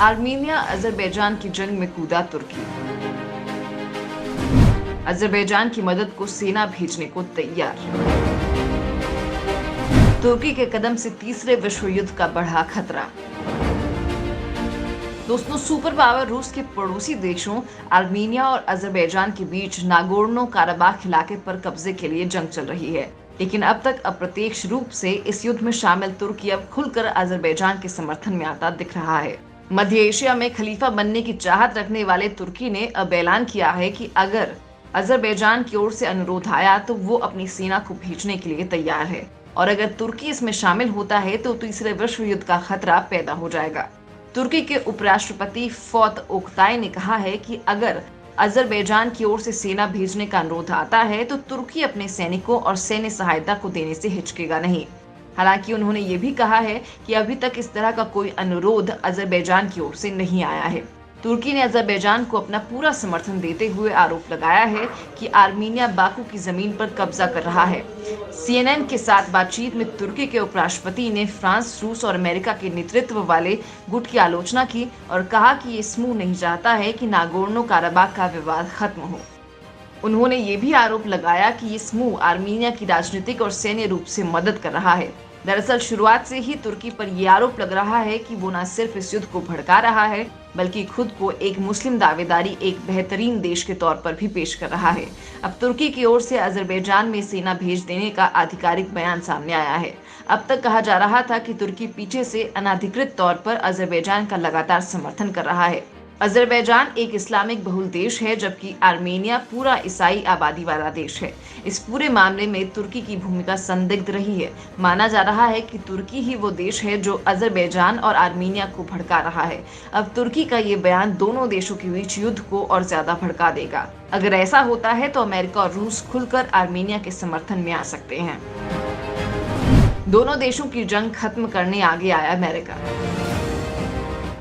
Armenia Azerbaijan की जंग में कूदा तुर्की। अजरबैजान की मदद को सेना भेजने को तैयार। तुर्की के कदम से तीसरे विश्व युद्ध का बढ़ा खतरा। दोस्तों, सुपर पावर रूस के पड़ोसी देशों आर्मीनिया और अजरबैजान के बीच नागोर्नो काराबाख इलाके पर कब्जे के लिए जंग चल रही है। लेकिन अब तक अप्रत्यक्ष रूप से इस युद्ध में शामिल तुर्की अब खुलकर अजरबैजान के समर्थन में आता दिख रहा है। मध्य एशिया में खलीफा बनने की चाहत रखने वाले तुर्की ने अब ऐलान किया है कि अगर अजरबैजान की ओर से अनुरोध आया तो वो अपनी सेना को भेजने के लिए तैयार है, और अगर तुर्की इसमें शामिल होता है तो तीसरे विश्व युद्ध का खतरा पैदा हो जाएगा। तुर्की के उपराष्ट्रपति फौत ओक्ताई ने कहा है कि अगर अजरबैजान की ओर से सेना भेजने का अनुरोध आता है तो तुर्की अपने सैनिकों और सैन्य सहायता को देने से हिचकेगा नहीं। हालांकि उन्होंने ये भी कहा है कि अभी तक इस तरह का कोई अनुरोध अजरबैजान की ओर से नहीं आया है। तुर्की ने अजरबैजान को अपना पूरा समर्थन देते हुए आरोप लगाया है कि आर्मीनिया बाकू की जमीन पर कब्जा कर रहा है। CNN के साथ बातचीत में तुर्की के उपराष्ट्रपति ने फ्रांस, रूस और अमेरिका के नेतृत्व वाले गुट की आलोचना की और कहा कि ये समूह नहीं चाहता है कि नागोर्नो काराबाख का विवाद खत्म हो। उन्होंने ये भी आरोप लगाया कि ये समूह आर्मीनिया की राजनीतिक और सैन्य रूप से मदद कर रहा है। दरअसल शुरुआत से ही तुर्की पर यह आरोप लग रहा है कि वो न सिर्फ इस युद्ध को भड़का रहा है बल्कि खुद को एक मुस्लिम दावेदारी एक बेहतरीन देश के तौर पर भी पेश कर रहा है। अब तुर्की की ओर से अजरबैजान में सेना भेज देने का आधिकारिक बयान सामने आया है। अब तक कहा जा रहा था कि तुर्की पीछे से अनाधिकृत तौर पर अजरबैजान का लगातार समर्थन कर रहा है। अजरबैजान एक इस्लामिक बहुल देश है जबकि आर्मेनिया पूरा ईसाई आबादी वाला देश है। इस पूरे मामले में तुर्की की भूमिका संदिग्ध रही है। माना जा रहा है कि तुर्की ही वो देश है जो अजरबैजान और आर्मेनिया को भड़का रहा है। अब तुर्की का ये बयान दोनों देशों के बीच युद्ध को और ज्यादा भड़का देगा। अगर ऐसा होता है तो अमेरिका और रूस खुलकर आर्मेनिया के समर्थन में आ सकते हैं। दोनों देशों की जंग खत्म करने आगे आया अमेरिका।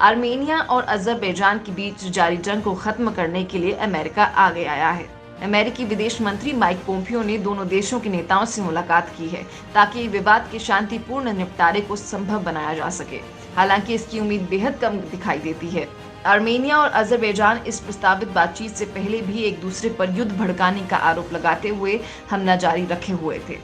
आर्मेनिया और अजरबैजान के बीच जारी जंग को खत्म करने के लिए अमेरिका आगे आया है। अमेरिकी विदेश मंत्री माइक पोम्पियो ने दोनों देशों के नेताओं से मुलाकात की है ताकि विवाद के शांतिपूर्ण निपटारे को संभव बनाया जा सके। हालांकि इसकी उम्मीद बेहद कम दिखाई देती है। आर्मेनिया और अजरबैजान इस प्रस्तावित बातचीत से पहले भी एक दूसरे पर युद्ध भड़काने का आरोप लगाते हुए हमला जारी रखे हुए थे।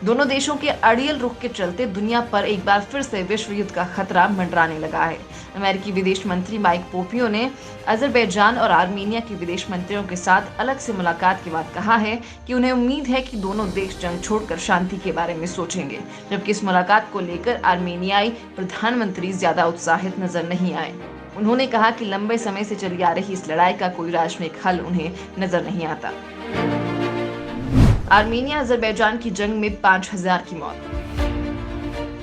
दोनों देशों के अड़ियल रुख के चलते दुनिया पर एक बार फिर से विश्व युद्ध का खतरा मंडराने लगा है। अमेरिकी विदेश मंत्री माइक पोम्पियो ने अजरबैजान और आर्मेनिया के विदेश मंत्रियों के साथ अलग से मुलाकात के बाद कहा है कि उन्हें उम्मीद है कि दोनों देश जंग छोड़कर शांति के बारे में सोचेंगे, जबकि इस मुलाकात को लेकर आर्मेनियाई प्रधानमंत्री ज्यादा उत्साहित नजर नहीं आए। उन्होंने कहा कि लंबे समय से चली आ रही इस लड़ाई का कोई राजनयिक हल उन्हें नजर नहीं आता। आर्मेनिया अजरबैजान की जंग में 5000 की मौत।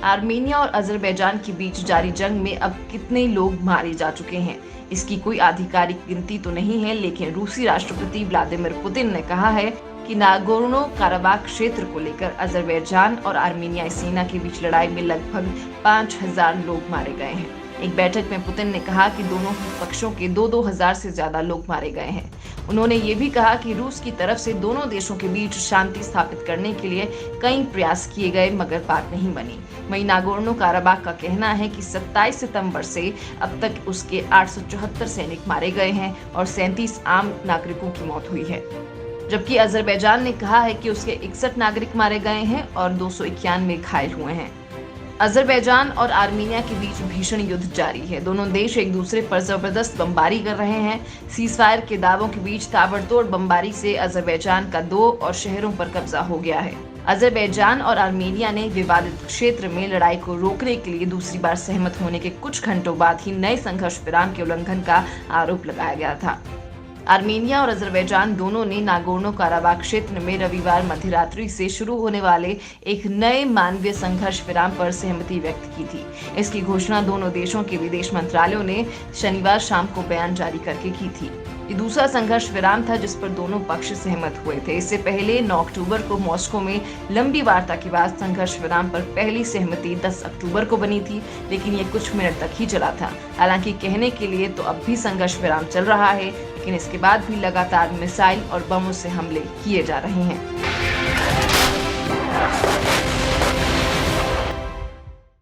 आर्मेनिया और अजरबैजान के बीच जारी जंग में अब कितने लोग मारे जा चुके हैं, इसकी कोई आधिकारिक गिनती तो नहीं है, लेकिन रूसी राष्ट्रपति व्लादिमीर पुतिन ने कहा है कि नागोर्नो काराबाख क्षेत्र को लेकर अजरबैजान और आर्मेनियाई सेना के बीच लड़ाई में लगभग 5000 लोग मारे गए हैं। एक बैठक में पुतिन ने कहा कि दोनों पक्षों के 2,000 से ज्यादा लोग मारे गए हैं। उन्होंने ये भी कहा कि रूस की तरफ से दोनों देशों के बीच शांति स्थापित करने के लिए कई प्रयास किए गए मगर बात नहीं बनी। वहीं नागोर्नो काराबाख का कहना है कि 27 सितंबर से अब तक उसके 874 सैनिक मारे गए हैं और 37 आम नागरिकों की मौत हुई है, जबकि अजरबैजान ने कहा है कि उसके 61 नागरिक मारे गए हैं और 291 घायल हुए हैं। अजरबैजान और आर्मेनिया के बीच भीषण युद्ध जारी है। दोनों देश एक दूसरे पर जबरदस्त बमबारी कर रहे हैं। सीजफायर के दावों के बीच ताबड़तोड़ बमबारी से अजरबैजान का 2 और शहरों पर कब्जा हो गया है। अजरबैजान और आर्मेनिया ने विवादित क्षेत्र में लड़ाई को रोकने के लिए दूसरी बार सहमत होने के कुछ घंटों बाद ही नए संघर्ष विराम के उल्लंघन का आरोप लगाया गया था। आर्मेनिया और अजरबैजान दोनों ने नागोर्नो काराबाख क्षेत्र में रविवार मध्यरात्रि से शुरू होने वाले एक नए मानवीय संघर्ष विराम पर सहमति व्यक्त की थी। इसकी घोषणा दोनों देशों के विदेश मंत्रालयों ने शनिवार शाम को बयान जारी करके की थी। ये दूसरा संघर्ष विराम था जिस पर दोनों पक्ष सहमत हुए थे। इससे पहले 9 अक्टूबर को मॉस्को में लंबी वार्ता के बाद संघर्ष विराम पर पहली सहमति 10 अक्टूबर को बनी थी, लेकिन ये कुछ मिनट तक ही चला था। हालांकि कहने के लिए तो अब भी संघर्ष विराम चल रहा है, लेकिन इसके बाद भी लगातार मिसाइल और बमों से हमले किए जा रहे हैं।